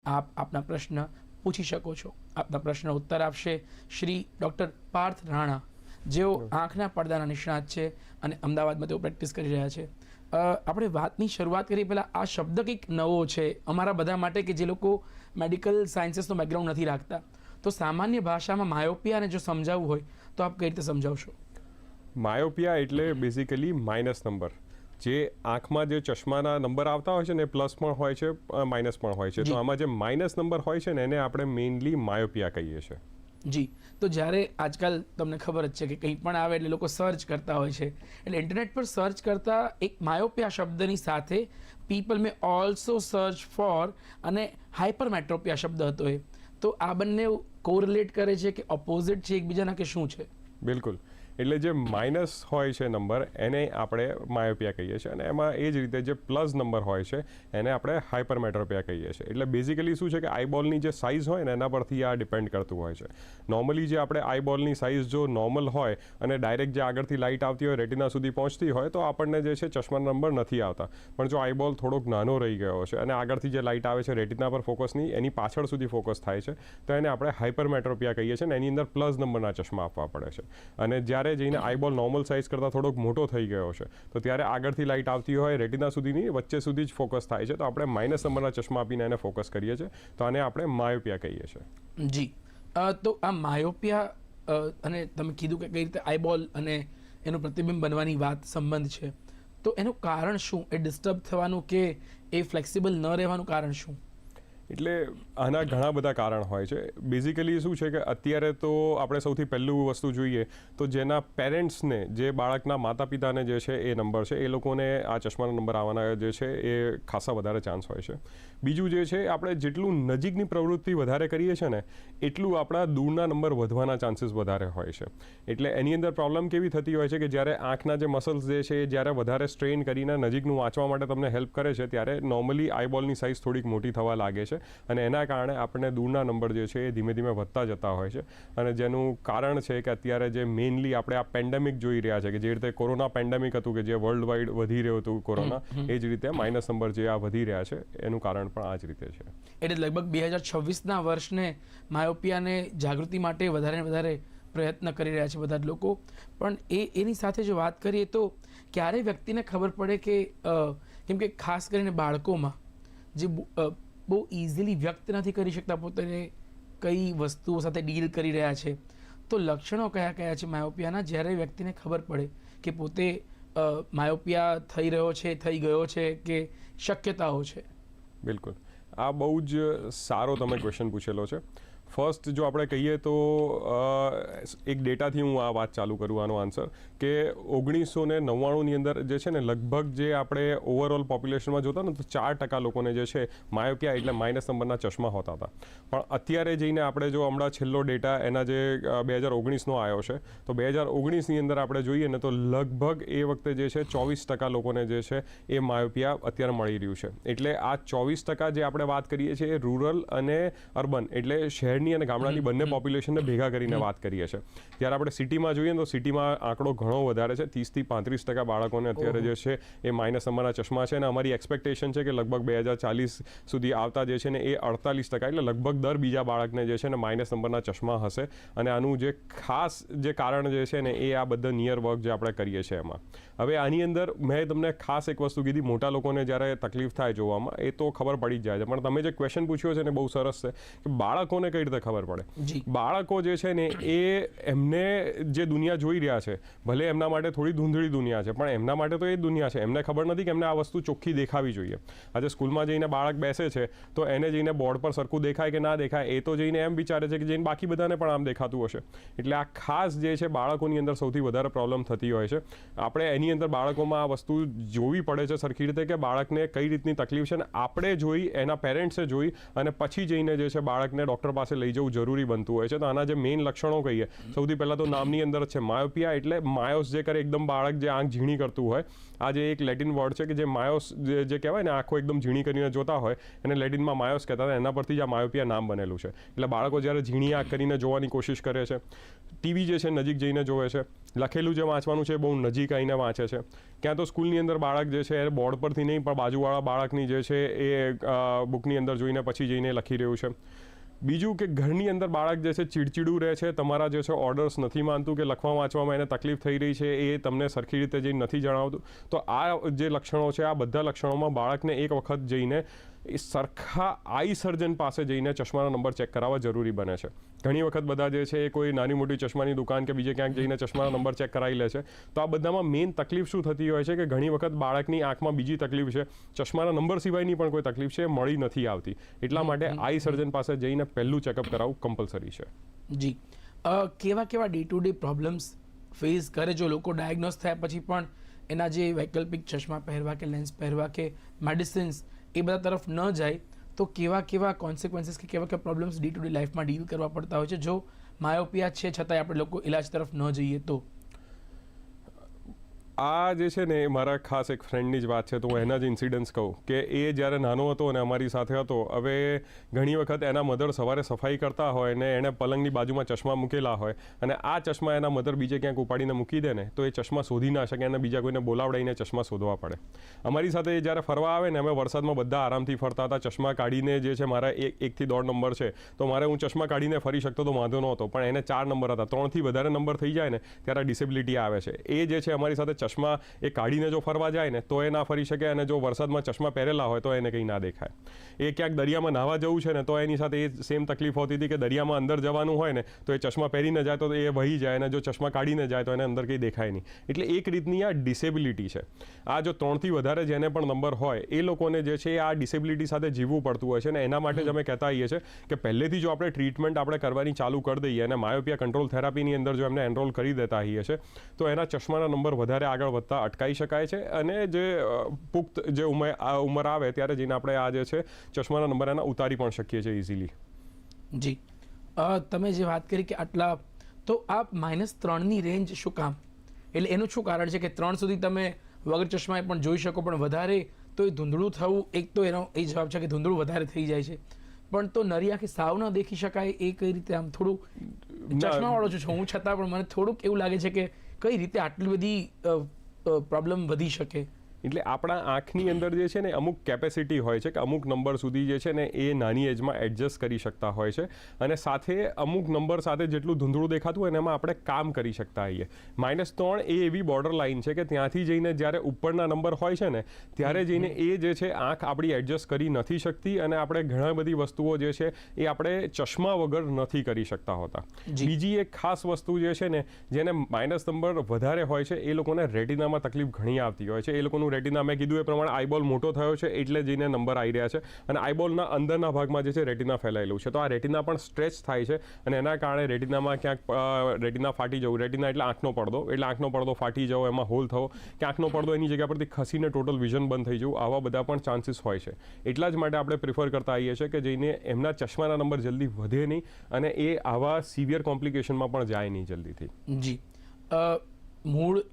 આપ આપના પ્રશ્ન પૂછી શકો છો. આપના પ્રશ્નનો ઉત્તર આપશે શ્રી ડૉક્ટર પાર્થ રાણા, જેઓ આંખના પડદાના નિષ્ણાત છે અને અમદાવાદમાં તેઓ પ્રેક્ટિસ કરી રહ્યા છે. આપણે વાતની શરૂઆત કરી પહેલાં આ શબ્દ કંઈક નવો છે અમારા બધા માટે કે જે લોકો મેડિકલ સાયન્સીસનો બેકગ્રાઉન્ડ નથી રાખતા. તો સામાન્ય ભાષામાં માયોપિયાને જો સમજાવવું હોય તો આપ કઈ રીતે સમજાવશો? માયોપિયા એટલે બેઝિકલી માઇનસ નંબર. જે આંખમાં જે ચશ્માના નંબર આવતા હોય છે ને પ્લસ પણ હોય છે, માઇનસ પણ હોય છે. તો આમાં જે માઇનસ નંબર હોય છે ને એને આપણે મેઇનલી માયોપિયા કહીએ છીએ. જી, તો જ્યારે આજકાલ તમને ખબર જ છે કે કંઈ પણ આવે એટલે લોકો સર્ચ કરતા હોય છે, એટલે ઇન્ટરનેટ પર સર્ચ કરતા એક માયોપિયા શબ્દની સાથે people May also search for અને હાઇપરમેટ્રોપિયા શબ્દ હતો એ. તો આ બંને કોરિલેટ કરે છે કે ઓપોઝિટ છે એકબીજાના કે શું છે? બિલકુલ. એટલે જે માઇનસ હોય છે નંબર એને આપણે માયોપિયા કહીએ છીએ અને એમાં એ જ રીતે જે પ્લસ નંબર હોય છે એને આપણે હાઇપરમેટ્રોપિયા કહીએ છીએ. એટલે બેઝિકલી શું છે કે આઈબોલની જે સાઇઝ હોય ને એના પરથી આ ડિપેન્ડ કરતું હોય છે. નોર્મલી જે આપણે આઈબોલની સાઇઝ જો નોર્મલ હોય અને ડાયરેક્ટ જે આગળથી લાઇટ આવતી હોય રેટિના સુધી પહોંચતી હોય તો આપણને જે છે ચશ્માના નંબર નથી આવતા. પણ જો આઈબોલ થોડોક નાનો રહી ગયો છે અને આગળથી જે લાઇટ આવે છે રેટિના પર ફોકસ નહીં, એની પાછળ સુધી ફોકસ થાય છે, તો એને આપણે હાઇપરમેટ્રોપિયા કહીએ છીએ અને એની અંદર પ્લસ નંબરના ચશ્મા આપવા પડે છે. અને જ્યારે જઈને આઈબોલ નોર્મલ સાઇઝ કરતાં થોડોક મોટો થઈ ગયો છે તો ત્યારે આગળથી લાઇટ આવતી હોય રેટિના સુધીની વચ્ચે સુધી જ ફોકસ થાય છે, તો આપણે માઇનસ નંબરના ચશ્મા આપીને એને ફોકસ કરીએ છીએ. તો આને આપણે માયોપિયા કહીએ છીએ. જી, તો આ માયોપિયા અને તમે કીધું કે કઈ રીતે આઈબોલ અને એનું પ્રતિબિંબ બનવાની વાત સંબંધ છે, તો એનું કારણ શું? એ ડિસ્ટર્બ થવાનું કે એ ફ્લેક્સિબલ ન રહેવાનું કારણ શું? એટલે આના ઘણા બધા કારણ હોય છે. બેઝિકલી શું છે કે અત્યારે તો આપણે સૌથી પહેલું વસ્તુ જોઈએ તો જેના પેરેન્ટ્સને, જે બાળકના માતા પિતાને જે છે એ નંબર છે, એ લોકોને આ ચશ્માના નંબર આવવાના જે છે એ ખાસા વધારે ચાન્સ હોય છે. બીજું જે છે, આપણે જેટલું નજીકની પ્રવૃત્તિ વધારે કરીએ છીએ ને એટલું આપણા દૂરના નંબર વધવાના ચાન્સીસ વધારે હોય છે. એટલે એની અંદર પ્રોબ્લેમ કેવી થતી હોય છે કે જ્યારે આંખના જે મસલ્સ જે છે એ જ્યારે વધારે સ્ટ્રેન કરીને નજીકનું વાંચવા માટે તમને હેલ્પ કરે છે ત્યારે નોર્મલી આઈબોલની સાઇઝ થોડીક મોટી થવા લાગે છે અને એના કારણે આપણને દૂરના નંબર જે છે એ ધીમે ધીમે વધતા જતા હોય છે. અને જેનું કારણ છે કે અત્યારે જે મેઇનલી આપણે આ પેન્ડેમિક જોઈ રહ્યા છે કે જે રીતે કોરોના પેન્ડેમિક હતું કે જે વર્લ્ડ વાઇડ વધી રહ્યું હતું કોરોના, એ જ રીતે માઇનસ નંબર જે આ વધી રહ્યા છે એનું કારણ પણ આ જ રીતે છે. એટલે લગભગ 2026ના વર્ષને માયોપિયાને જાગૃતિ માટે વધારે ને વધારે પ્રયત્ન કરી રહ્યા છે બધા જ લોકો. પણ એની સાથે જો વાત કરીએ તો ક્યારે વ્યક્તિને ખબર પડે કે કેમ કે ખાસ કરીને બાળકોમાં જે બહુ ઇઝીલી વ્યક્ત નથી કરી શકતા પોતાને કઈ વસ્તુઓ સાથે ડીલ કરી રહ્યા છે, તો લક્ષણો કયા કયા છે માયોપિયાના, જ્યારે વ્યક્તિને ખબર પડે કે પોતે માયોપિયા થઈ રહ્યો છે, થઈ ગયો છે કે શક્યતાઓ છે? બિલકુલ, આ બહુ જ સારો તમે ક્વેશ્ચન પૂછેલો છે. ફર્સ્ટ જો આપણે કહીએ તો એક ડેટાથી હું આ વાત ચાલુ કરું આનો આન્સર કે 1999ની અંદર જે છે ને લગભગ જે આપણે ઓવરઓલ પોપ્યુલેશનમાં જોતા ને તો 4% લોકોને જે છે માયોપિયા એટલે માઇનસ નંબરના ચશ્મા હોતા હતા. પણ અત્યારે જઈને આપણે જો હમણાં છેલ્લો ડેટા એના જે 2019નો આવ્યો છે તો 2019ની અંદર આપણે જોઈએ ને તો લગભગ એ વખતે જે છે 24% લોકોને જે છે એ માયોપિયા અત્યારે મળી રહ્યું છે. એટલે આ 24% જે આપણે વાત કરીએ છીએ એ રૂરલ અને અર્બન એટલે શહેર અને ગામડાની બંને પોપ્યુલેશનને ભેગા કરીને વાત કરીએ છીએ. ત્યારે આપણે સિટીમાં જોઈએ તો સિટીમાં આંકડો ઘણો વધારે છે. 30થી 35% બાળકોને અત્યારે જે છે એ માઇનસ નંબરના ચશ્મા છે અને અમારી એક્સપેક્ટેશન છે કે લગભગ 2040 સુધી આવતા જે છે ને એ 48% એટલે લગભગ દર બીજા બાળકને જે છે ને માઇનસ નંબરના ચશ્મા હશે. અને આનું જે ખાસ જે કારણ જે છે ને એ આ બધા નિયર વર્ક જે આપણે કરીએ છીએ એમાં. હવે આની અંદર મેં તમને ખાસ એક વસ્તુ કીધી, મોટા લોકોને જ્યારે તકલીફ થાય જોવામાં એ તો ખબર પડી જ જાય છે, પણ તમે જે ક્વેશ્ચન પૂછ્યો છે ને બહુ સરસ છે કે બાળકોને કઈ ખબર પડે. બાળકો જે છે ને એ એમને જે દુનિયા જોઈ રહ્યા છે, ભલે એમના માટે થોડી ધૂંધળી દુનિયા છે પણ એમના માટે તો એ દુનિયા છે. એમને ખબર નથી કે એમને આ વસ્તુ ચોખ્ખી દેખાવી જોઈએ. આજે સ્કૂલમાં જઈને બાળક બેસે છે તો એને જઈને બોર્ડ પર સરખું દેખાય કે ના દેખાય એ તો જઈને એમ વિચારે છે કે જઈને બાકી બધાને પણ આમ દેખાતું હશે. એટલે આ ખાસ જે છે બાળકોની અંદર સૌથી વધારે પ્રોબ્લેમ થતી હોય છે. આપણે એની અંદર બાળકોમાં આ વસ્તુ જોવી પડે છે સરખી રીતે કે બાળકને કઈ રીતની તકલીફ છે ને આપણે જોઈ, એના પેરેન્ટ્સે જોઈ અને પછી જઈને જે છે બાળકને ડૉક્ટર પાસે લઈ જવું જરૂરી બનતું હોય છે. તો આના જે મેઇન લક્ષણો કહીએ, સૌથી પહેલાં તો નામની અંદર જ છે માયોપિયા, એટલે માયોસ જે કરે એકદમ બાળક જે આંખ ઝીણી કરતું હોય. આ જે એક લેટિન વર્ડ છે કે જે માયોસ જે કહેવાય ને આંખો એકદમ ઝીણી કરીને જોતા હોય એને લેટિનમાં માયોસ કહેતા હતા. એના પરથી જ આ માયોપિયા નામ બનેલું છે. એટલે બાળકો જ્યારે ઝીણી આંખ કરીને જોવાની કોશિશ કરે છે, ટીવી જે છે નજીક જઈને જોવે છે, લખેલું જે વાંચવાનું છે એ બહુ નજીક આવીને વાંચે છે, ક્યાં તો સ્કૂલની અંદર બાળક જે છે એ બોર્ડ પરથી નહીં પણ બાજુવાળા બાળકની જે છે એ બુકની અંદર જોઈને પછી જઈને લખી રહ્યું છે. બીજું કે ઘરની અંદર બાળક જે છે ચીડચીડું રહે છે, તમારા જે છે ઓર્ડર્સ નથી માનતું, કે લખવા વાંચવામાં એને તકલીફ થઈ રહી છે એ તમને સરખી રીતે જઈને નથી જણાવતું. તો આ જે લક્ષણો છે આ બધા લક્ષણોમાં બાળકને એક વખત જઈને એ સરખા આઈ સર્જન પાસે જઈને ચશ્માના નંબર ચેક કરાવવા જરૂરી બને છે. ઘણી વખત બધા જે છે એ કોઈ નાની મોટી ચશ્માની દુકાન કે બીજે ક્યાંક જઈને ચશ્માના નંબર ચેક કરાવી લે છે. તો આ બધામાં મેઇન તકલીફ શું થતી હોય છે કે ઘણી વખત બાળકની આંખમાં બીજી તકલીફ છે, ચશ્માના નંબર સિવાયની પણ કોઈ તકલીફ છે, મળી નથી આવતી. એટલા માટે આઈ સર્જન પાસે જઈને પહેલું ચેકઅપ કરાવવું કમ્પલસરી છે. જી, કેવા કેવા day to day problems face કરે જો લોકો ડાયગ્નોસ થયા પછી પણ એના જે વૈકલ્પિક ચશ્મા પહેરવા કે લેન્સ પહેરવા કે મેડિસિન્સ એ બધા તરફ ન જાય, તો કેવા કેવા કોન્સિક્વન્સીસ કે કેવા કેવા પ્રોબ્લેમ્સ ડે ટુ ડે લાઈફમાં ડીલ કરવા પડતા હોય છે જો માયોપિયા છે છતાંય આપણે લોકો ઇલાજ તરફ ન જઈએ તો? આ જે છે ને એ મારા ખાસ એક ફ્રેન્ડની જ વાત છે, તો હું એના જ ઇન્સિડન્ટ્સ કહું કે એ જ્યારે નાનો હતો અને અમારી સાથે હતો, હવે ઘણી વખત એના મધર સવારે સફાઈ કરતા હોય ને એણે પલંગની બાજુમાં ચશ્મા મૂકેલા હોય અને આ ચશ્મા એના મધર બીજે ક્યાંક ઉપાડીને મૂકી દે ને તો એ ચશ્મા શોધી ના શકે અને બીજા કોઈને બોલાવડાવીને ચશ્મા શોધવા પડે. અમારી સાથે એ જ્યારે ફરવા આવે ને અમે વરસાદમાં બધા આરામથી ફરતા હતા, ચશ્મા કાઢીને જે છે મારા 1 થી 1.5 નંબર છે તો મારે હું ચશ્મા કાઢીને ફરી શકતો તો વાંધો નહોતો, પણ એને 4 નંબર હતા. 3 થી વધારે નંબર થઈ જાય ને ત્યારે ડિસેબિલિટી આવે છે. એ જે છે અમારી સાથે ચશ્મા એ કાઢીને જો ફરવા જાય ને તો એ ના ફરી શકે અને જો વરસાદમાં ચશ્મા પહેરેલા હોય તો એને કંઈ ના દેખાય. એ ક્યાંક દરિયામાં નાહવા જવું છે ને તો એની સાથે એ સેમ તકલીફ હોતી હતી કે દરિયામાં અંદર જવાનું હોય ને તો એ ચશ્મા પહેરીને જાય તો એ વહી જાય અને જો ચશ્મા કાઢીને જાય તો એને અંદર કંઈ દેખાય નહીં. એટલે એક રીતની આ ડિસેબિલિટી છે. આ જો 3 થી વધારે જેને પણ નંબર હોય એ લોકોને જે છે આ ડિસેબિલિટી સાથે જીવવું પડતું હોય છે ને એના માટે જ અમે કહેતા હોઈએ છીએ કે પહેલેથી જો આપણે ટ્રીટમેન્ટ આપણે કરવાની ચાલુ કરી દઈએ અને માયોપિયા કંટ્રોલ થેરાપીની અંદર જો એમને એનરોલ કરી દેતા હોઈએ છીએ તો એના ચશ્માના નંબર વધારે આગળ વધતા અટકાઈ શકાય છે અને જે પુખ્ત જે ઉંમર આવે ત્યારે જઈને આપણે આ જે છે ચશ્માના નંબર એના ઉતારી પણ શકીએ છીએ ઇઝીલી. જી, તમે જે વાત કરી કે આટલા, તો આ -3ની રેન્જ શું કામ? એટલે એનું શું કારણ છે કે 3 સુધી તમે વગર ચશ્માએ પણ જોઈ શકો, પણ વધારે તો એ ધૂંધળું થવું એક તો એનો એ જવાબ છે કે ધૂંધળું વધારે થઈ જાય છે, પણ તો નરી આંખે સાવ ન દેખી શકાય એ કઈ રીતે? આમ થોડું ચશ્માવાળો છું હું છતાં પણ મને થોડુંક એવું લાગે છે કે કઈ રીતે આટલી બધી પ્રોબ્લેમ વધી શકે? એટલે આપણા આંખની અંદર જે છે ને અમુક કેપેસિટી હોય છે કે અમુક નંબર સુધી જે છે ને એ નાની એજમાં એડજસ્ટ કરી શકતા હોય છે અને સાથે અમુક નંબર સાથે જેટલું ધૂંધળું દેખાતું હોય ને એમાં આપણે કામ કરી શકતા હોઈએ. -3 એ એવી બોર્ડર લાઇન છે કે ત્યાંથી જઈને જ્યારે ઉપરના નંબર હોય છે ને ત્યારે જઈને એ જે છે આંખ આપણી એડજસ્ટ કરી નથી શકતી અને આપણે ઘણા બધી વસ્તુઓ જે છે એ આપણે ચશ્મા વગર નથી કરી શકતા હોતા. બીજી એક ખાસ વસ્તુ જે છે ને જેને માઇનસ નંબર વધારે હોય છે એ લોકોને રેટિનામાં તકલીફ ઘણી આવતી હોય છે. એ લોકોનું રેટિના મેં કીધું એ પ્રમાણે આઈબોલ મોટો થયો છે એટલે જઈને નંબર આવી રહ્યા છે અને આઈબોલના અંદરના ભાગમાં જે છે રેટિના ફેલાયેલું છે, તો આ રેટિના પણ સ્ટ્રેચ થાય છે અને એના કારણે રેટિનામાં ક્યાંક રેટિના ફાટી જવું. રેટિના એટલે આંખનો પડદો, એટલે આંખનો પડદો ફાટી જવો, એમાં હોલ થવો કે આંખનો પડદો એની જગ્યા પરથી ખસીને ટોટલ વિઝન બંધ થઈ જવું, આવા બધા પણ ચાન્સીસ હોય છે. એટલા જ માટે આપણે પ્રિફર કરતા આવીએ છીએ કે જઈને એમના ચશ્માના નંબર જલ્દી વધે નહીં અને એ આવા સિવિયર કોમ્પ્લિકેશનમાં પણ જાય નહીં જલ્દીથી. જી, મૂળ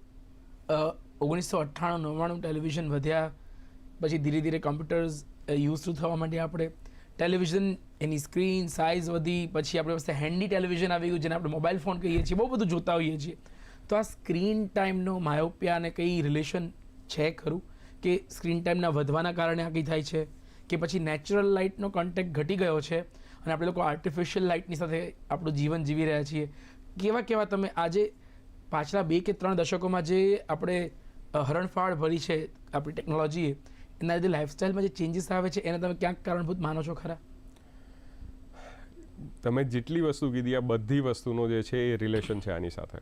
1998-99 ટેલિવિઝન વધ્યા પછી ધીરે ધીરે કમ્પ્યુટર્સ યુઝ થવા માંડ્યા, આપણે ટેલિવિઝન એની સ્ક્રીન સાઇઝ વધી, પછી આપણી પાસે હેન્ડી ટેલિવિઝન આવી ગયું જેને આપણે મોબાઈલ ફોન કહીએ છીએ, બહુ બધું જોતા હોઈએ છીએ. તો આ સ્ક્રીન ટાઈમનો માયોપિયાને કંઈ રિલેશન છે ખરું કે સ્ક્રીન ટાઈમના વધવાના કારણે આ કંઈ થાય છે કે પછી નેચરલ લાઇટનો કોન્ટેક્ટ ઘટી ગયો છે અને આપણે લોકો આર્ટિફિશિયલ લાઇટની સાથે આપણું જીવન જીવી રહ્યા છીએ? કેવા કેવા તમે આજે પાછલા 2 કે 3 દશકોમાં જે આપણે હરણફાળ ભરી છે આપણી ટેકનોલોજીએ, એના લીધે લાઈફસ્ટાઈલમાં જે ચેન્જીસ આવે છે એને તમે ક્યાંક કારણભૂત માનો છો ખરા? તમે જેટલી વસ્તુ કીધી આ બધી વસ્તુનો જે છે એ રિલેશન છે આની સાથે.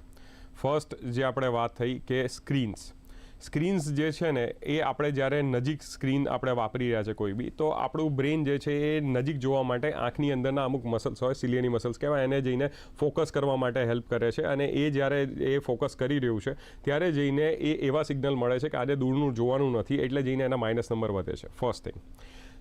ફર્સ્ટ જે આપણે વાત થઈ કે સ્ક્રીન્સ જે છે ને એ આપણે જ્યારે નજીક સ્ક્રીન આપણે વાપરી રહ્યા છે કોઈ બી, તો આપણું બ્રેન જે છે એ નજીક જોવા માટે આંખની અંદરના અમુક મસલ્સ હોય, સિલિયની મસલ્સ કહેવાય, એને જઈને ફોકસ કરવા માટે હેલ્પ કરે છે અને એ જ્યારે એ ફોકસ કરી રહ્યું છે ત્યારે જઈને એ એવા સિગ્નલ મળે છે કે આજે દૂરનું જોવાનું નથી એટલે જઈને એના માઇનસ નંબર વધે છે. First thing.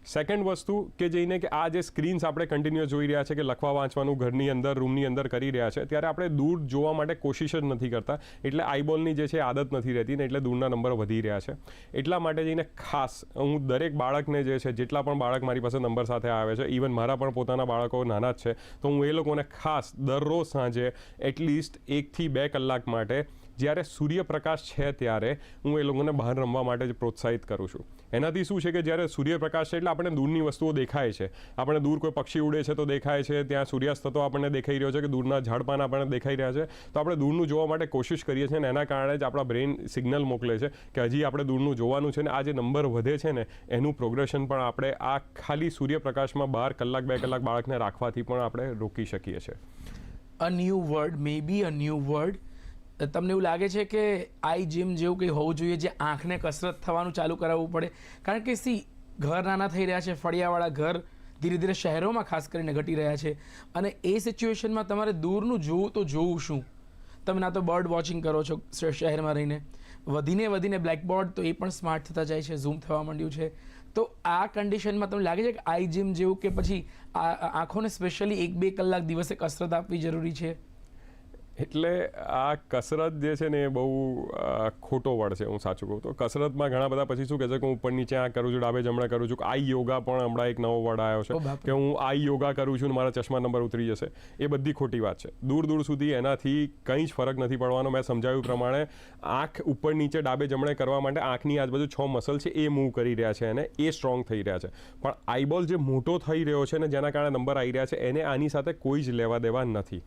સેકન્ડ વસ્તુ કે જઈને કે આ જે સ્ક્રીન્સ આપણે કન્ટિન્યુઅસ જોઈ રહ્યા છે કે લખવા વાંચવાનું ઘરની અંદર રૂમની અંદર કરી રહ્યા છે, ત્યારે આપણે દૂર જોવા માટે કોશિશ જ નથી કરતા, એટલે આઈબોલની જે છે આદત નથી રહેતી ને એટલે દૂરના નંબર વધી રહ્યા છે. એટલા માટે જઈને ખાસ હું દરેક બાળકને જે છે, જેટલા પણ બાળક મારી પાસે નંબર સાથે આવે છે, ઇવન મારા પણ પોતાના બાળકો નાના જ છે, તો હું એ લોકોને ખાસ દરરોજ સાંજે એટલીસ્ટ 1 થી 2 કલાક માટે જ્યારે સૂર્યપ્રકાશ છે ત્યારે હું એ લોકોને બહાર રમવા માટે જ પ્રોત્સાહિત કરું છું. એનાથી શું છે કે જ્યારે સૂર્યપ્રકાશ છે એટલે આપણને દૂરની વસ્તુઓ દેખાય છે, આપણે દૂર કોઈ પક્ષી ઉડે છે તો દેખાય છે, ત્યાં સૂર્યાસ્ત થતો આપણને દેખાઈ રહ્યો છે કે દૂરના ઝાડપાન આપણને દેખાઈ રહ્યા છે, તો આપણે દૂરનું જોવા માટે કોશિશ કરીએ છીએ અને એના કારણે જ આપણા બ્રેઇન સિગ્નલ મોકલે છે કે હજી આપણે દૂરનું જોવાનું છે. ને આ જે નંબર વધે છે ને એનું પ્રોગ્રેશન પણ આપણે આ ખાલી સૂર્યપ્રકાશમાં 12 કલાક 2 કલાક બાળકને રાખવાથી પણ આપણે રોકી શકીએ છીએ. A new word, may be a new word. તમને એવું લાગે છે કે આઈ જીમ જેવું કંઈ હોવું જોઈએ જે આંખને કસરત થવાનું ચાલુ કરાવવું પડે? કારણ કે ઘર નાના થઈ રહ્યા છે, ફળિયાવાળા ઘર ધીરે ધીરે શહેરોમાં ખાસ કરીને ઘટી રહ્યા છે, અને એ સિચ્યુએશનમાં તમારે દૂરનું જોવું તો જોવું શું? તમે ના તો બર્ડ વોચિંગ કરો છો શહેરમાં રહીને, વધીને બ્લેકબોર્ડ તો એ પણ સ્માર્ટ થતા જાય છે, ઝૂમ થવા માંડ્યું છે. તો આ કન્ડિશનમાં તમને લાગે છે કે આઈ જીમ જેવું કે પછી આંખોને સ્પેશિયલી 1-2 કલાક દિવસે કસરત આપવી જરૂરી છે? એટલે આ કસરત જે છે ને એ બહુ ખોટો વર્ડ છે, હું સાચું કહું તો. કસરતમાં ઘણા બધા પછી શું કહે છે કે હું ઉપર નીચે આ કરું છું, ડાબે જમણે કરું છું. આઈ યોગા પણ હમણાં એક નવો વર્ડ આવ્યો છે કે હું આઈ યોગા કરું છું ને મારા ચશ્મા નંબર ઉતરી જશે. એ બધી ખોટી વાત છે. દૂર સુધી એનાથી કંઈ જ ફરક નથી પડવાનો. મેં સમજાવ્યું પ્રમાણે આંખ ઉપર નીચે ડાબે જમણે કરવા માટે આંખની આજુબાજુ 6 મસલ છે એ મૂવ કરી રહ્યા છે અને એ સ્ટ્રોંગ થઈ રહ્યા છે. પણ આઈબોલ જે મોટો થઈ રહ્યો છે ને જેના કારણે નંબર આવી રહ્યા છે એને આની સાથે કોઈ જ લેવા દેવા નથી.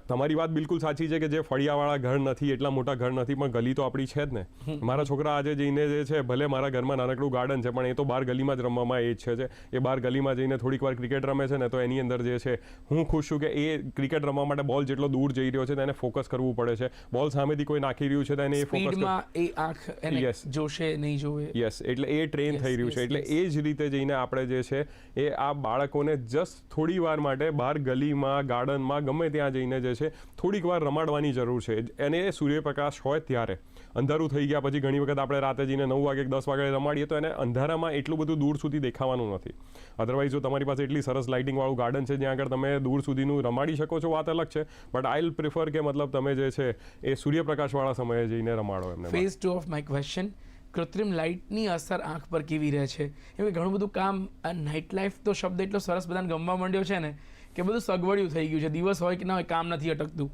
તમારી વાત બિલકુલ સાચી છે કે જે ફળિયાવાળા ઘર નથી, એટલા મોટા ઘર નથી, પણ ગલી તો આપણી છે જ ને. મારા છોકરા આજે જઈને જે છે, ભલે મારા ઘરમાં નાનકડું ગાર્ડન છે પણ એ તો બહાર ગલીમાં જ રમવામાં એ જ છે. એ બહાર ગલીમાં જઈને થોડીક વાર ક્રિકેટ રમે છે ને તો એની અંદર જે છે હું ખુશ છું કે એ ક્રિકેટ રમવા માટે બોલ જેટલો દૂર જઈ રહ્યો છે તેને ફોકસ કરવું પડે છે. બોલ સામેથી કોઈ નાખી રહ્યું છે તો એને એ ફોકસ એ આંખ એને જોશે નહીં જોવે. યસ, એટલે એ ટ્રેન થઈ રહ્યું છે. એટલે એ જ રીતે જઈને આપણે જે છે એ આ બાળકોને જસ્ટ થોડી વાર માટે બહાર ગલીમાં, ગાર્ડનમાં, ગમે ત્યાં જઈને જે છે થોડીક વાર રમાડવાની જરૂર છે. અને સૂર્યપ્રકાશ હોય ત્યારે. અંધારું થઈ ગયા પછી ઘણી વખત આપણે રાતે જઈને 9 વાગે 10 વાગે રમાડીએ તો એને અંધારામાં એટલું બધું દૂર સુધી દેખાવાનું નથી. અધરવાઇઝ જો તમારી પાસે એટલી સરસ લાઇટિંગવાળું ગાર્ડન છે જ્યાં આગળ તમે દૂર સુધીનું રમાડી શકો છો, વાત અલગ છે. બટ આઈ વિલ પ્રિફર કે મતલબ તમે જે છે એ સૂર્યપ્રકાશવાળા સમયે જઈને રમાડો એમને. ફેઝ 2 ઓફ માય ક્વેશ્ચન, કૃત્રિમ લાઇટની અસર આંખ પર કેવી રહે છે? એમ ઘણું બધું કામ, નાઇટ લાઈફ તો શબ્દ એટલો સરસ બધાને ગમવા માંડ્યો છે ને કે બધું સગવડિયું થઈ ગયું છે. દિવસ હોય કે ના હોય કામ નથી અટકતું.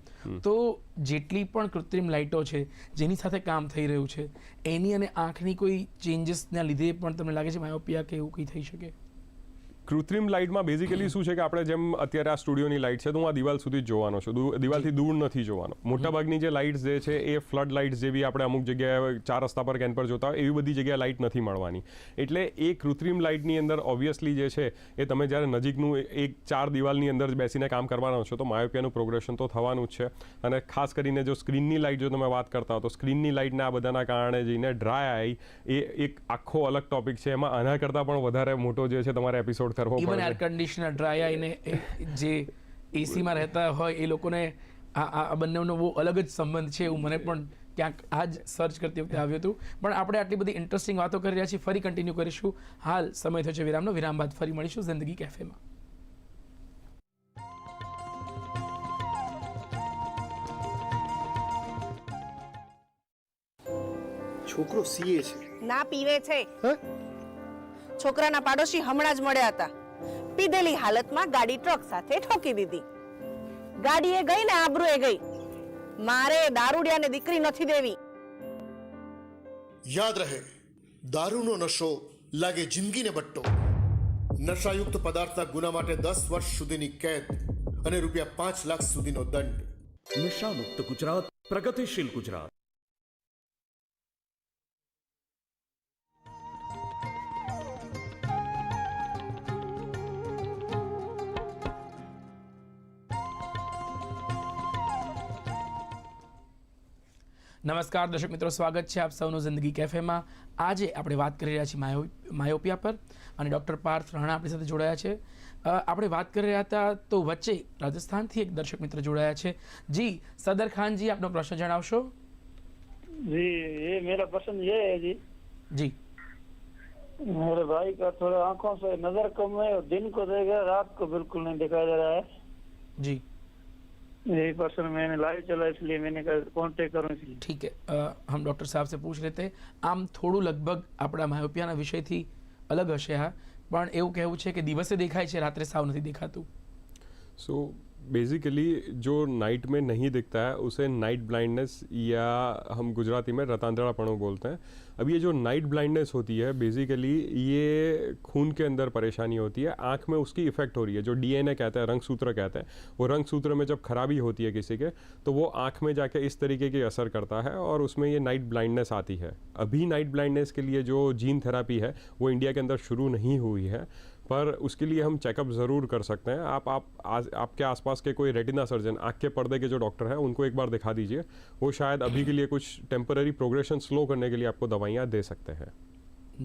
તો જેટલી પણ કૃત્રિમ લાઇટો છે જેની સાથે કામ થઈ રહ્યું છે એની અને આંખની કોઈ ચેન્જીસના લીધે પણ તમને લાગે છે માયોપિયા કે એવું કંઈ થઈ શકે? કૃત્રિમ લાઇટમાં બેઝિકલી શું છે કે આપણે જેમ અત્યારે આ સ્ટુડિયોની લાઇટ છે તો હું આ દિવાલ સુધી જ જોવાનો છું, દિવાલથી દૂર નથી જોવાનો. મોટાભાગની જે લાઇટ્સ જે છે એ ફ્લડ લાઇટ્સ જેવી આપણે અમુક જગ્યાએ 4 રસ્તા પર કેન પર જોતા હોય એવી બધી જગ્યાએ લાઇટ નથી મળવાની. એટલે એ કૃત્રિમ લાઇટની અંદર ઓબ્વિયસલી જે છે એ તમે જ્યારે નજીકનું એક 4 દિવાલની અંદર જ બેસીને કામ કરવાના છો તો માયોપિયાનું પ્રોગ્રેશન તો થવાનું જ છે. અને ખાસ કરીને જો સ્ક્રીનની લાઇટ જો તમે વાત કરતા હો તો સ્ક્રીનની લાઇટના આ બધાના કારણે જઈને ડ્રાય આઈ એ એક આખો અલગ ટોપિક છે. એમાં આના કરતાં પણ વધારે મોટો જે છે તમારે એપિસોડ કરવો પડે. ઇવન એર કન્ડિશનર, ડ્રાય આઈને જે એસીમાં રહેતા હોય એ લોકોને આ બંનેનો બહુ અલગ જ સંબંધ છે એવું મને પણ ક્યાંક આ જ સર્ચ કરતી વખતે આવ્યું હતું. પણ આપણે આટલી બધી ઇન્ટરેસ્ટિંગ વાતો કરી રહ્યા છીએ, ફરી કન્ટિન્યુ કરીશું. હાલ સમય થયો છે વિરામનો. વિરામ બાદ ફરી મળીશું જિંદગી કેફેમાં. છોકરો સીએ છે. ના પીવે છે. છોકરાના પાડોશી હમણાં જ મળ્યા હતા. પીધેલી હાલતમાં ગાડી ટ્રક સાથે ઠોકી દીધી. ગાડી એ ગઈ ને આબરૂ એ ગઈ. મારે દારૂડિયાને દીકરી નથી દેવી. યાદ રહે, દારૂનો નશો લાગે જિંદગીને બટ્ટો. નશાયુક્ત પદાર્થના ગુના માટે 10 વર્ષ સુધીની કેદ અને ₹5 લાખ સુધીનો દંડ. નશામુક્ત ગુજરાત, પ્રગતિશીલ ગુજરાત. નમસ્કાર દર્શક મિત્રો, સ્વાગત છે આપ સૌનું જિંદગી કેફેમાં. આજે આપણે વાત કરી રહ્યા છીએ માયોપિયા પર અને ડૉક્ટર પાર્થ રાણા આપણી સાથે જોડાયા છે. આપણે વાત કરી રહ્યા હતા તો વચ્ચે રાજસ્થાનથી એક દર્શક મિત્ર જોડાયા છે. જી સદર ખાનજી, આપનો પ્રશ્ન જણાવશો. जी, ये मेरा प्रश्न ये है जी જી मेरे भाई का थोड़ा आंखों से नजर कम है और दिन को देगा, रात को बिल्कुल नहीं दिखाई दे रहा है। जी यही पर्सन मैंने लाइव चला इसलिए मैंने कहा कॉन्टेक्ट करूं इसलिए। ठीक है, हम डॉक्टर साहब से पूछ लेते. આમ થોડું લગભગ આપણા માયોપિયાના વિષયથી અલગ હશે હા, પણ એવું કહેવું છે કે દિવસે દેખાય છે, રાત્રે સાવ નથી દેખાતું. सो बेसिकली जो नाइट में नहीं दिखता है उसे नाइट ब्लाइंडनेस या हम गुजराती में रतांधड़ापणु बोलते हैं. अब ये जो नाइट ब्लाइंडनेस होती है बेसिकली ये खून के अंदर परेशानी होती है, आँख में उसकी इफेक्ट हो रही है. जो डीएनए कहते हैं, रंगसूत्र कहते हैं, वो रंगसूत्र में जब खराबी होती है किसी के तो वो आँख में जाके इस तरीके की असर करता है और उसमें ये नाइट ब्लाइंडनेस आती है. अभी नाइट ब्लाइंडनेस के लिए जो जीन थेरापी है वो इंडिया के अंदर शुरू नहीं हुई है, पर उसके लिए हम चेकअप ज़रूर कर सकते हैं. आपके आसपास के कोई रेटिना सर्जन, आँख के पर्दे के जो डॉक्टर हैं, उनको एक बार दिखा दीजिए. वो शायद अभी के लिए कुछ टेम्पररी प्रोग्रेशन स्लो करने के लिए आपको दवाइयाँ दे सकते हैं.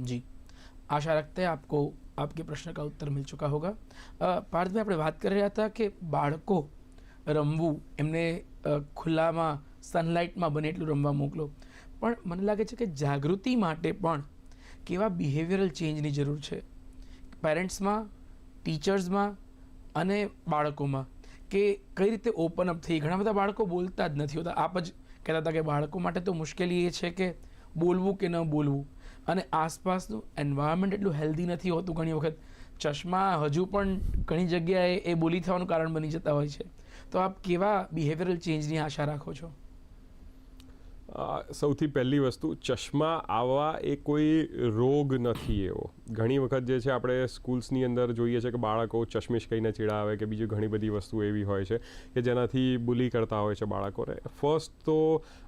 जी, આશા રખતે આપકો આપકે પ્રશ્ન કા ઉત્તર મિલ ચુકા હોગા. પાર્થભાઈ, આપણે વાત કરી રહ્યા હતા કે બાળકો રમવું, એમને ખુલ્લામાં સનલાઇટમાં બને એટલું રમવા મોકલો, પણ મને લાગે છે કે જાગૃતિ માટે પણ કેવા બિહેવિયરલ ચેન્જની જરૂર છે પેરેન્ટ્સમાં, ટીચર્સમાં અને બાળકોમાં, કે કઈ રીતે ઓપન અપ થઈ. ઘણા બધા બાળકો બોલતા જ નથી હોતા. આપ જ કહેતા હતા કે બાળકો માટે તો મુશ્કેલી એ છે કે બોલવું કે ન બોલવું, અને આસપાસનું એન્વાયરમેન્ટ એટલું હેલ્ધી નથી હોતું. ઘણી વખત ચશ્મા હજુ પણ ઘણી જગ્યાએ એ બોલી થવાનું કારણ બની જતા હોય છે. તો આપ કેવા બિહેવિયરલ ચેન્જની આશા રાખો છો? સૌથી પહેલી વસ્તુ, ચશ્મા આવવા એ કોઈ રોગ નથી એવો. ઘણી વખત જે છે આપણે સ્કૂલ્સની અંદર જોઈએ છે કે બાળકો ચશ્મિશ કહીને ચીડાવે કે બીજી ઘણી બધી વસ્તુ એવી હોય છે કે જેનાથી બુલી કરતા હોય છે બાળકોને. ફર્સ્ટ તો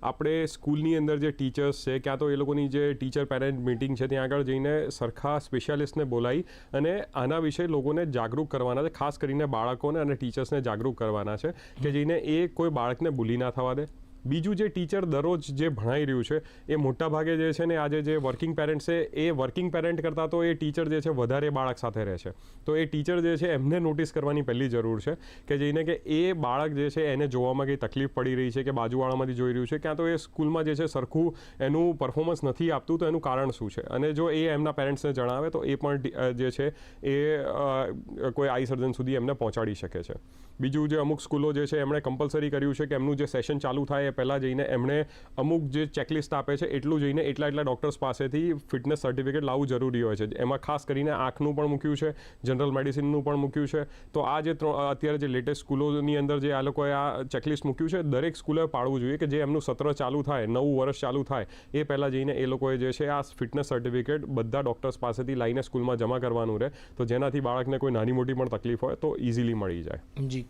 આપણે સ્કૂલની અંદર જે ટીચર્સ છે, ક્યાં તો એ લોકોની જે ટીચર પેરેન્ટ મિટિંગ છે ત્યાં આગળ જઈને સરખા સ્પેશિયાલિસ્ટને બોલાવી અને આના વિશે લોકોને જાગૃત કરવાના છે. ખાસ કરીને બાળકોને અને ટીચર્સને જાગૃત કરવાના છે કે જઈને એ કોઈ બાળકને બુલી ના થવા દે. બીજું, જે ટીચર દરરોજ જે ભણાઈ રહ્યું છે એ મોટા ભાગે જે છે ને આજે જે વર્કિંગ પેરેન્ટ છે એ વર્કિંગ પેરેન્ટ કરતાં તો એ ટીચર જે છે વધારે બાળક સાથે રહે છે. તો એ ટીચર જે છે એમને નોટિસ કરવાની પહેલી જરૂર છે કે જઈને કે એ બાળક જે છે એને જોવામાં કંઈ તકલીફ પડી રહી છે કે બાજુવાળામાંથી જોઈ રહ્યું છે, ક્યાં તો એ સ્કૂલમાં જે છે સરખું એનું પરફોર્મન્સ નથી આપતું, તો એનું કારણ શું છે. અને જો એ એમના પેરેન્ટ્સને જણાવે તો એ પણ જે છે એ કોઈ આઈ સર્જન સુધી એમને પહોંચાડી શકે છે. બીજું, જે અમુક સ્કૂલો જે છે એમણે કમ્પલસરી કર્યું છે કે એમનું જે સેશન ચાલુ થાય એ પહેલાં જઈને એમણે અમુક જે ચેકલિસ્ટ આપે છે એટલું જઈને એટલા ડૉક્ટર્સ પાસેથી ફિટનેસ સર્ટિફિકેટ લાવવું જરૂરી હોય છે. એમાં ખાસ કરીને આંખનું પણ મૂક્યું છે, જનરલ મેડિસિનનું પણ મૂક્યું છે. તો આ જે અત્યારે જે લેટેસ્ટ સ્કૂલોની અંદર જે આ લોકોએ આ ચેકલિસ્ટ મૂક્યું છે, દરેક સ્કૂલે પાડવું જોઈએ કે જે એમનું સત્ર ચાલુ થાય, નવું વર્ષ ચાલુ થાય એ પહેલાં જઈને એ લોકોએ જે છે આ ફિટનેસ સર્ટિફિકેટ બધા ડૉક્ટર્સ પાસેથી લાવીને સ્કૂલમાં જમા કરવાનું રહે, તો જેનાથી બાળકને કોઈ નાની મોટી પણ તકલીફ હોય તો ઇઝીલી મળી જાય. જી,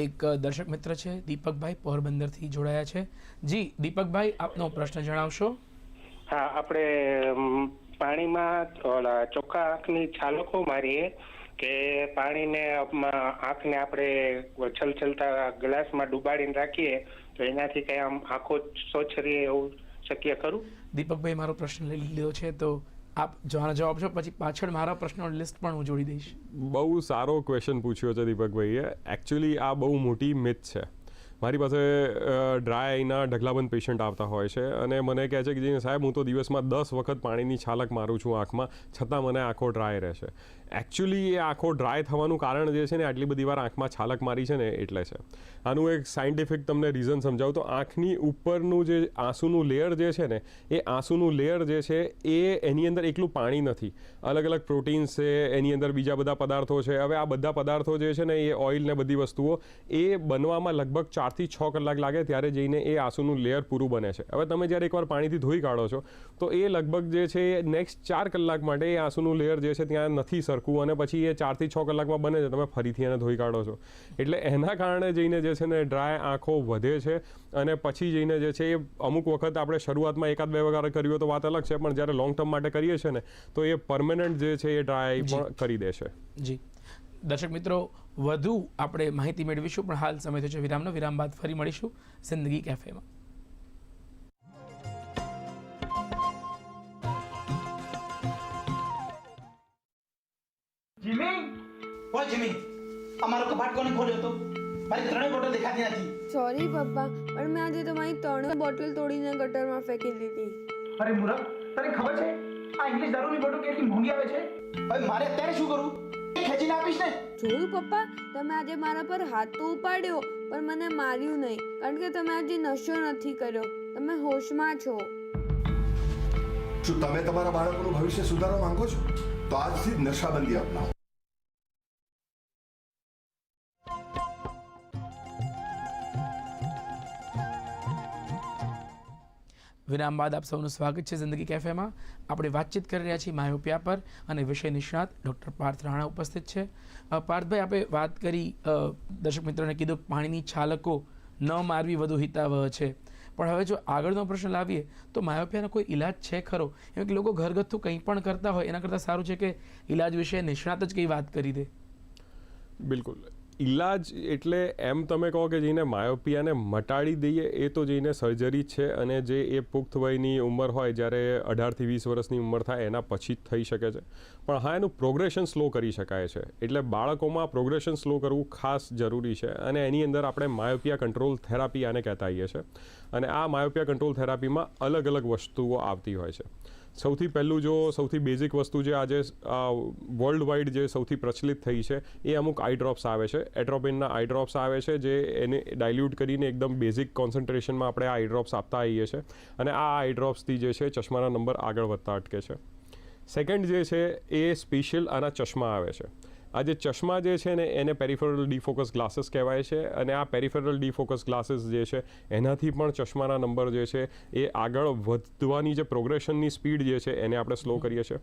એક દર્શક મિત્ર છે દીપકભાઈ, પોરબંદરથી જોડાયા છે. જી દીપકભાઈ, આપનો પ્રશ્ન જણાવશો. હા, આપણે પાણીમાં ચોખ્ખા આંખની છાલકો મારીએ કે પાણીને આંખને આપણે છલછલતા ગ્લાસમાં ડુબાડીને રાખીએ તો એનાથી કઈ આમ આંખો સ્વચ્છ રહે એવું શક્ય ખરું? દીપકભાઈ, મારો પ્રશ્ન લઈ લીધો છે તો આપ જવાબ આપશો, પછી પાછળ મારા પ્રશ્નોની લિસ્ટ પણ હું જોડી દઈશ. બહુ સારો ક્વેશ્ચન પૂછ્યો છે દીપકભાઈએ. એકચ્યુઅલી આ બહુ મોટી મિથ છે. મારી પાસે ડ્રાય આઈના ઢગલાબંધ પેશન્ટ આવતા હોય છે અને મને કહે છે કે સાહેબ હું તો દિવસમાં 10 વખત પાણીની છાલક મારું છું આંખમાં, છતાં મને આંખો ડ્રાય રહે છે. એકચ્યુઅલી એ આંખો ડ્રાય થવાનું કારણ જે છે ને આટલી બધી વાર આંખમાં છાલક મારી છે ને એટલે છે. આનું એક સાયન્ટિફિક તમને રીઝન સમજાવું તો આંખની ઉપરનું જે આંસુનું લેયર જે છે ને એ આંસુનું લેયર જે છે એ એની અંદર એકલું પાણી નથી, અલગ અલગ પ્રોટીન્સ છે, એની અંદર બીજા બધા પદાર્થો છે. હવે આ બધા પદાર્થો જે છે ને એ ઓઇલ ને બધી વસ્તુઓ એ બનવામાં લગભગ 4 થી 6 કલાક લાગે ત્યારે જઈને એ આંસુનું લેયર પૂરું બને છે. હવે તમે જ્યારે એકવાર પાણીથી ધોઈ કાઢો છો તો એ લગભગ જે છે નેક્સ્ટ 4 કલાક માટે એ આંસુનું લેયર જે છે ત્યાં નથી સરખું અને પછી એ 4 થી 6 કલાકમાં બને છે, તમે ફરીથી એને ધોઈ કાઢો છો. એટલે એના કારણે જઈને જે છે ને ડ્રાય આંખો વધે છે અને પછી જઈને જે છે એ અમુક વખત આપણે શરૂઆતમાં 1-2 વખત કર્યું તો વાત અલગ છે, પણ જ્યારે લોંગ ટર્મ માટે કરીએ છીએ ને તો એ પરમેનન્ટ જે છે એ ડ્રાય પણ કરી દેશે. જી દર્શક મિત્રો, વધુ આપણે માહિતી મેળવીશું, પણ હાલ સમય થયો છે વિરામનો. વિરામ બાદ ફરી મળીશું જિંદગી કેફેમાં. જીમી, ઓ જીમી, અમારો કબાટ કોને ખોલ્યો તો? મારી 3 બોટલ દેખાતી નથી. સોરી પપ્પા, પણ મેં આજે તમારી 3 બોટલ તોડીને ગટરમાં ફેંકી દીધી. અરે મૂરખ, તને ખબર છે આ ઇંગ્લિશ દારૂની બોટલ કેટલી મોંઘી આવે છે. હવે મારે અત્યારે શું કરું? ખેંચીને આપીશ ને. જોયું પપ્પા, તમે આજે મારા પર હાથ તો ઉપાડ્યો પણ મને માર્યું નહીં, કારણ કે તમે આજે નશો નથી કર્યો, તમે હોશમાં છો. શું તમે તમારા બાળકોનું ભવિષ્ય સુધારવા માંગો છો? તો આજથી જ નશાબંધી અપનાવો. વિરામ બાદ આપ સૌનું સ્વાગત છે જિંદગી કેફેમાં. આપણે વાતચીત કરી રહ્યા છીએ માયોપિયા પર અને વિષય નિષ્ણાત ડૉક્ટર પાર્થ રાણા ઉપસ્થિત છે. પાર્થભાઈ, આપણે વાત કરી, દર્શક મિત્રોને કીધું પાણીની છાલકો ન મારવી વધુ હિતાવહ છે, પણ હવે જો આગળનો પ્રશ્ન લાવીએ તો માયોપિયાનો કોઈ ઈલાજ છે ખરો? એમ કે લોકો ઘરગથ્થુ કંઈ પણ કરતા હોય એના કરતાં સારું છે કે ઈલાજ વિશે નિષ્ણાત જ કંઈ વાત કરી દે. બિલકુલ. ઈલાજ એટલે એમ તમે કહો કે જેને માયોપિયાને મટાડી દઈએ એ તો જઈને સર્જરી છે, અને જે એ પુખ્ત વયની ઉંમર હોય, જ્યારે 18 થી 20 વર્ષની ઉંમર થાય એના પછી જ થઈ શકે છે. પણ હા, એનું પ્રોગ્રેશન સ્લો કરી શકાય છે. એટલે બાળકોમાં પ્રોગ્રેશન સ્લો કરવું ખાસ જરૂરી છે, અને એની અંદર આપણે માયોપિયા કંટ્રોલ થેરાપી આને કહેતા હોઈએ છીએ. અને આ માયોપિયા કંટ્રોલ થેરાપીમાં અલગ અલગ વસ્તુઓ આવતી હોય છે. સૌથી પહેલું, જો સૌથી બેઝિક વસ્તુ જે આજે વર્લ્ડ વાઇડ જે સૌથી પ્રચલિત થઈ છે એ અમુક આઈ ડ્રોપ્સ આવે છે. એટ્રોપિનના આઈ ડ્રોપ્સ આવે છે, જે એને ડાયલ્યુટ કરીને એકદમ બેઝિક કોન્સન્ટ્રેશનમાં આપણે આ આઈ ડ્રોપ્સ આપતા આવીએ છીએ, અને આ આઈ ડ્રોપ્સથી જે છે ચશ્માના નંબર આગળ વધતા અટકે છે. સેકન્ડ જે છે એ સ્પેશિયલ આના ચશ્મા આવે છે. આ જે ચશ્મા જે છે ને એને પેરિફેરલ ડીફોકસ ગ્લાસીસ કહેવાય છે, અને આ પેરિફેરલ ડીફોકસ ગ્લાસીસ જે છે એનાથી પણ ચશ્માના નંબર જે છે એ આગળ વધવાની જે પ્રોગ્રેશનની સ્પીડ જે છે એને આપણે સ્લો કરીએ છીએ.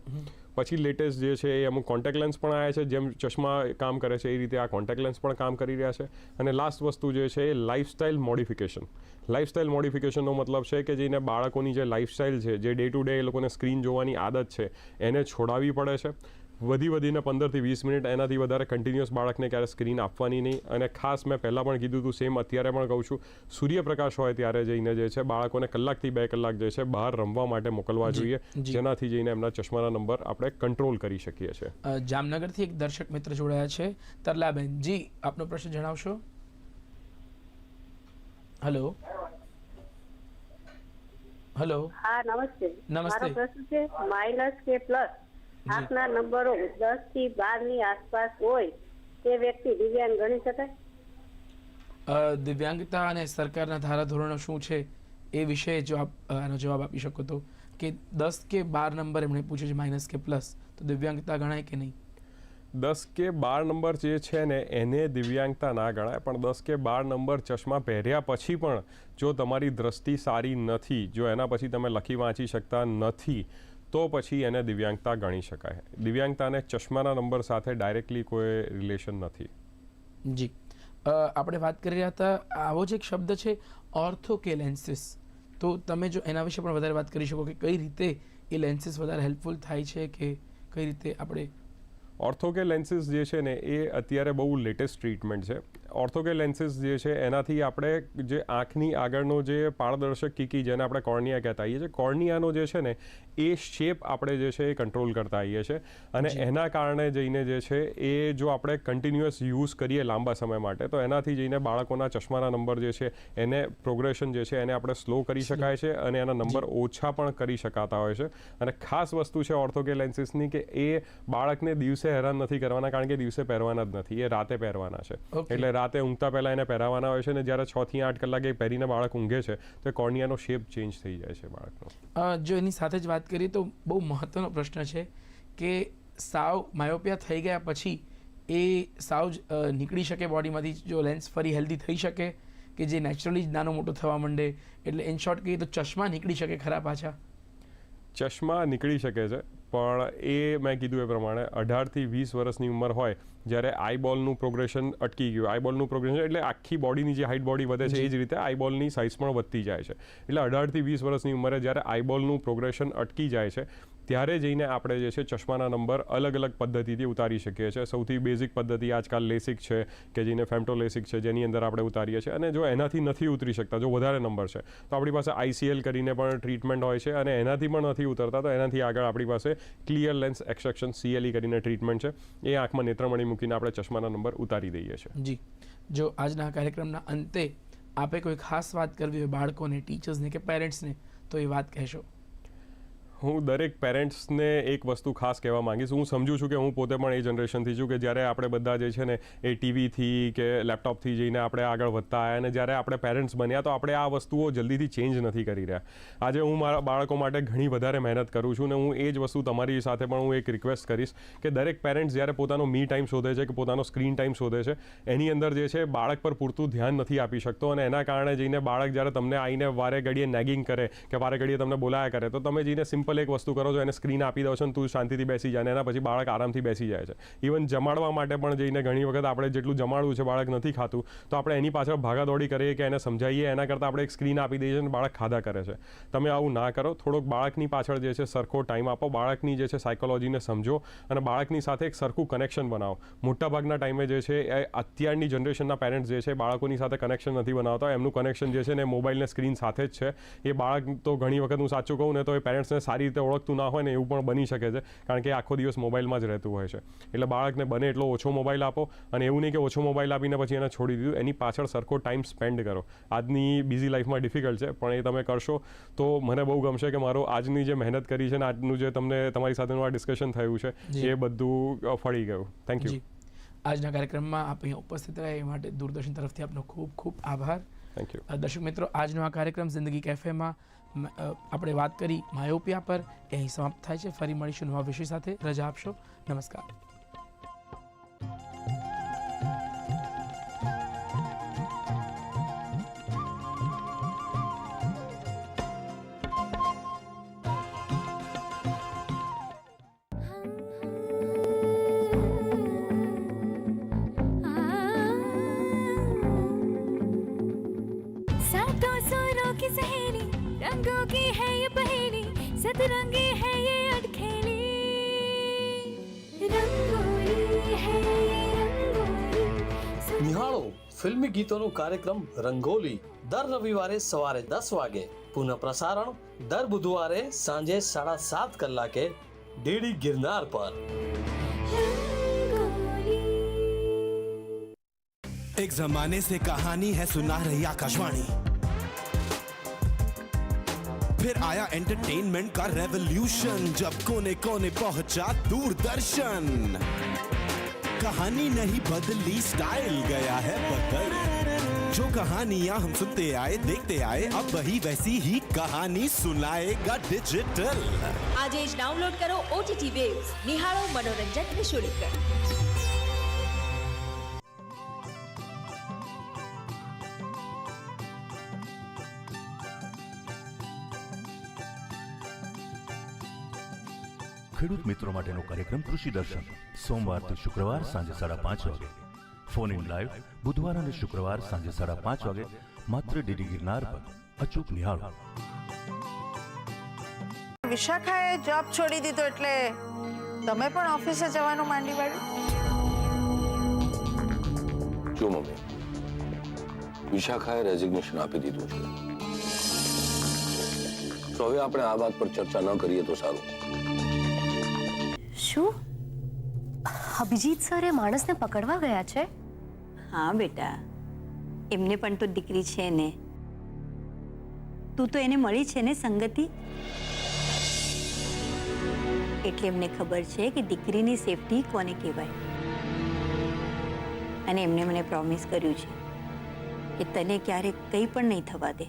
પછી લેટેસ્ટ જે છે એ અમુક કોન્ટેક્ટ લેન્સ પણ આવ્યા છે. જેમ ચશ્મા કામ કરે છે એ રીતે આ કોન્ટેક્ટ લેન્સ પણ કામ કરી રહ્યા છે. અને લાસ્ટ વસ્તુ જે છે એ લાઇફસ્ટાઇલ મોડિફિકેશન. લાઇફસ્ટાઇલ મોડિફિકેશનનો મતલબ છે કે જેને બાળકોની જે લાઇફસ્ટાઇલ છે, જે ડે ટુ ડે એ લોકોને સ્ક્રીન જોવાની આદત છે, એને છોડાવવી પડે છે. વધીને 15 થી 20 મિનિટ, એનાથી વધારે કન્ટિન્યુઅસ બાળકને ક્યારે સ્ક્રીન આપવાની નહીં. અને ખાસ મેં પહેલાં પણ કીધું હતું, સેમ અત્યારે પણ કહું છું, સૂર્યપ્રકાશ હોય ત્યારે જઈને જે છે બાળકોને કલાકથી 2 કલાક જે છે બહાર રમવા માટે મોકલવા જોઈએ, જેનાથી જઈને એમના ચશ્માના નંબર આપણે કંટ્રોલ કરી શકીએ છીએ. જામનગરથી એક દર્શક મિત્ર જોડાયા છે, તરલાબેન જી, આપનો પ્રશ્ન જણાવશો. હેલો. હેલો. હા, નમસ્તે. નમસ્તે. મારો પ્રશ્ન છે માઇનસ કે પ્લસ આંખના નંબરો 10 થી 12 ની આસપાસ હોય તે વ્યક્તિ દિવ્યાંગ ગણી શકાય? દિવ્યાંગતા અને સરકારના ધારાધોરણો શું છે એ વિશે જો આપ આનો જવાબ આપી શકો તો, કે 10 કે 12 નંબર એમણે પૂછ્યું છે, માઇનસ કે પ્લસ, તો દિવ્યાંગતા ગણાય કે નહીં? 10 કે 12 નંબર જે છે ને એને દિવ્યાંગતા ના ગણાય, પણ 10 કે 12 નંબર ચશ્મા પહેર્યા પછી પણ જો તમારી દ્રષ્ટિ સારી નથી, જો એના પછી તમે લખી વાંચી શકતા નથી, તો પછી એને દિવ્યાંગતા ગણી શકાય. દિવ્યાંગતાને ચશ્માના નંબર સાથે ડાયરેક્ટલી કોઈ રિલેશન નથી. જી, આપણે વાત કરી રહ્યા હતા, આવો જ એક શબ્દ છે ઓર્થોકેલેન્સિસ, તો તમે જો એના વિશે પણ વધારે વાત કરી શકો કે કઈ રીતે એ લેન્સીસ વધારે હેલ્પફુલ થાય છે, કે કઈ રીતે આપણે? ઓર્થોકે લેન્સીસ જે છે ને એ અત્યારે બહુ લેટેસ્ટ ટ્રીટમેન્ટ છે. ઓર્થોકે લેન્સીસ જે છે એનાથી આપણે જે આંખની આગળનો જે પારદર્શક કીકી, જેને આપણે કોર્નિયા કહેતા હોઈએ છીએ, કોર્નિયાનો જે છે ને એ શેપ આપણે જે છે એ કંટ્રોલ કરતા આવીએ છીએ. અને એના કારણે જઈને જે છે એ જો આપણે કન્ટિન્યુઅસ યુઝ કરીએ લાંબા સમય માટે, તો એનાથી જઈને બાળકોના ચશ્માના નંબર જે છે એને પ્રોગ્રેશન જે છે એને આપણે સ્લો કરી શકાય છે, અને એના નંબર ઓછા પણ કરી શકાતા હોય છે. અને ખાસ વસ્તુ છે ઓર્થોકે લેન્સીસની કે એ બાળકને દિવસે હેરાન નથી કરવાના, કારણ કે દિવસે પહેરવાના જ નથી, એ રાતે પહેરવાના છે. એટલે રાતે ઊંઘતા પહેલાં એને પહેરાવાના હોય છે, અને જ્યારે 6 થી 8 કલાકે પહેરીને બાળક ઊંઘે છે તો કોર્નિયાનો શેપ ચેન્જ થઈ જાય છે બાળકનો. જો એની સાથે જ વાત કરીએ તો બહુ મહત્ત્વનો પ્રશ્ન છે કે સાવ માયોપિયા થઈ ગયા પછી એ સાવ જ નીકળી શકે બોડીમાંથી, જો લેન્સ ફરી હેલ્ધી થઈ શકે, કે જે નેચરલી જ નાનો મોટો થવા માંડે, એટલે ઇન શોર્ટ કહીએ તો ચશ્મા નીકળી શકે ખરા પાછા? ચશ્મા નીકળી શકે છે, પણ એ મેં કીધું એ પ્રમાણે 18 થી 20 વર્ષની ઉંમર હોય, જ્યારે આઈબોલનું પ્રોગ્રેશન અટકી ગયું. આઈબોલનું પ્રોગ્રેશન એટલે આખી બોડીની જે હાઇટ બોડી વધે છે, એ જ રીતે આઈબોલની સાઇઝ પણ વધતી જાય છે. એટલે 18 થી 20 વર્ષની ઉંમરે જ્યારે આઈબોલનું પ્રોગ્રેશન અટકી જાય છે, ત્યારે જઈને આપણે જે છે ચશ્માના નંબર અલગ અલગ પદ્ધતિથી ઉતારી શકીએ છીએ. સૌથી બેઝિક પદ્ધતિ આજકાલ લેસિક છે, કે જેને ફેમ્ટો લેસિક છે, જેની અંદર આપણે ઉતારીએ છીએ. અને જો એનાથી નથી ઉતરી શકતા, જો વધારે નંબર છે, તો આપણી પાસે ICL કરીને પણ ટ્રીટમેન્ટ હોય છે, અને એનાથી પણ નથી ઉતરતા તો એનાથી આગળ આપણી પાસે ક્લિયર લેન્સ એક્સટ્રેક્શન CLE કરીને ટ્રીટમેન્ટ છે. એ આંખમાં નેત્રમણી મૂકીને આપણે ચશ્માના નંબર ઉતારી દઈએ છીએ. જી, જો આજના કાર્યક્રમના અંતે આપે કોઈ ખાસ વાત કરવી હોય બાળકોને, ટીચર્સને કે પેરેન્ટ્સને, તો એ વાત કહેશો? હું દરેક પેરેન્ટ્સને એક વસ્તુ ખાસ કહેવા માંગીશ. હું સમજુ છું કે હું પોતે પણ એ જનરેશનથી છું કે જ્યારે આપણે બધા જે છે ને એ ટીવીથી કે લેપટોપથી જઈને આપણે આગળ વધતા આવ્યા, અને જ્યારે આપણે પેરેન્ટ્સ બન્યા તો આપણે આ વસ્તુઓ જલ્દીથી ચેન્જ નથી કરી રહ્યા. આજે હું મારા બાળકો માટે ઘણી વધારે મહેનત કરું છું, ને હું એ જ વસ્તુ તમારી સાથે પણ હું એક રિક્વેસ્ટ કરીશ કે દરેક પેરેન્ટ્સ જ્યારે પોતાનો મી ટાઈમ શોધે છે કે પોતાનો સ્ક્રીન ટાઈમ શોધે છે, એની અંદર જે છે બાળક પર પૂરતું ધ્યાન નથી આપી શકતો, અને એના કારણે જઈને બાળક જ્યારે તમને આવીને વારે ઘડીએ નેગિંગ કરે કે વારે ઘડીએ તમને બોલાયા કરે, તો તમે જઈને સિમ્પલ એક વસ્તુ કરો છો, એને સ્ક્રીન આપી દો છો ને તું શાંતિથી બેસી જાય, ને એના પછી બાળક આરામથી બેસી જાય છે. ઇવન જમાડવા માટે પણ જઈને ઘણી વખત આપણે જેટલું જમાડવું છે બાળક નથી ખાતું, તો આપણે એની પાછળ ભાગાદોડી કરીએ કે એને સમજાવીએ, એના કરતાં આપણે એક સ્ક્રીન આપી દઈએ અને બાળક ખાધા કરે છે. તમે આવું ના કરો. થોડોક બાળકની પાછળ જે છે સરખો ટાઈમ આપો, બાળકની જે છે સાયકોલોજીને સમજો અને બાળકની સાથે એક સરખું કનેક્શન બનાવો. મોટાભાગના ટાઈમે જે છે એ અત્યારની જનરેશનના પેરેન્ટ્સ જે છે બાળકોની સાથે કનેક્શન નથી બનાવતા. એમનું કનેક્શન જે છે ને મોબાઈલ ને સ્ક્રીન સાથે જ છે. એ બાળક તો ઘણી વખત હું સાચું કહું ને તો એ પેરેન્ટ્સને સારી રીતે ઓળખતું ના હોય ને એવું પણ બની શકે છે, કારણ કે આખો દિવસ મોબાઈલમાં જ રહેતું હોય છે. એટલે બાળકને બને એટલો ઓછો મોબાઈલ આપો, અને એવું નહીં કે ઓછો મોબાઈલ આપીને પછી એને છોડી દીધું. એની પાછળ સરખો ટાઈમ સ્પેન્ડ કરો. આજની બિઝી લાઈફમાં ડિફિકલ્ટ છે, પણ એ તમે કરશો તો મને બહુ ગમશે કે મારો આજની જે મહેનત કરી છે ને આજનું જે તમને તમારી સાથેનું આ ડિસ્કશન થયું છે એ બધું ફળી ગયું. Thank you. આજના કાર્યક્રમમાં આપ અહીંયા ઉપસ્થિત રહ્યા એ માટે દૂરદર્શન તરફથી આપનો ખૂબ ખૂબ આભાર. Thank you. દર્શક મિત્રો, આજનો આ કાર્યક્રમ જિંદગી કેફેમાં આપણે વાત કરી માયોપિયા પર, એ અહીં સમાપ્ત થાય છે. ફરી મળીશું નવા વિષય સાથે. રજા આપશો. નમસ્કાર. रंगों की है ये पहेली, सतरंगी है ये अटखेली, रंगोली है ये रंगोली. નિહાળો ફિલ્મી ગીતોનો કાર્યક્રમ રંગોલી દર રવિવારે સવારે 10 વાગે, પુનઃ પ્રસારણ દર બુધવારે સાંજે 7:30 કલાકે ડીડી ગિરનાર પર. एक जमाने से कहानी है सुना रही आकाशवाणी, फिर आया एंटरटेनमेंट का रेवोल्यूशन, जब कोने कोने पहुंचा दूरदर्शन. कहानी नहीं बदली, स्टाइल गया है बदल. जो कहानियां हम सुनते आए देखते आए, अब वही वैसी ही कहानी सुनाएगा डिजिटल. आज ही डाउनलोड करो OTT वेव्स. निहाळो मनोरंजन निशुल्क. ખેડૂત મિત્રો માટેનો કાર્યક્રમ કૃષિ દર્શન સોમવારથી શુક્રવાર સાંજે 5:30 વાગે. ફોન ઇન લાઈવ બુધવાર અને શુક્રવાર સાંજે 5:30 વાગે માત્ર ડીડી ગિરનાર પર. અચૂક નિહાળો. વિશાખાએ જોબ છોડી દીધો એટલે તમે પણ ઓફિસે જવાનું માંડી વાળ્યું? જો મમ્મી, વિશાખાએ રેઝિગ્નેશન આપી દીધું છે, તો હવે આપણે આ વાત પર ચર્ચા ન કરીએ તો સારું. શું અભિજીત સર એ માણસને પકડવા ગયા છે? હા બેટા, એમને પણ તો દીકરી છે ને. તું તો એને મળી છે ને સંગતિ, એટલે એમને ખબર છે કે દીકરીની સેફટી કોને કહેવાય. અને એમને મને પ્રોમિસ કર્યું છે કે તને ક્યારેક કંઈ પણ નહીં થવા દે.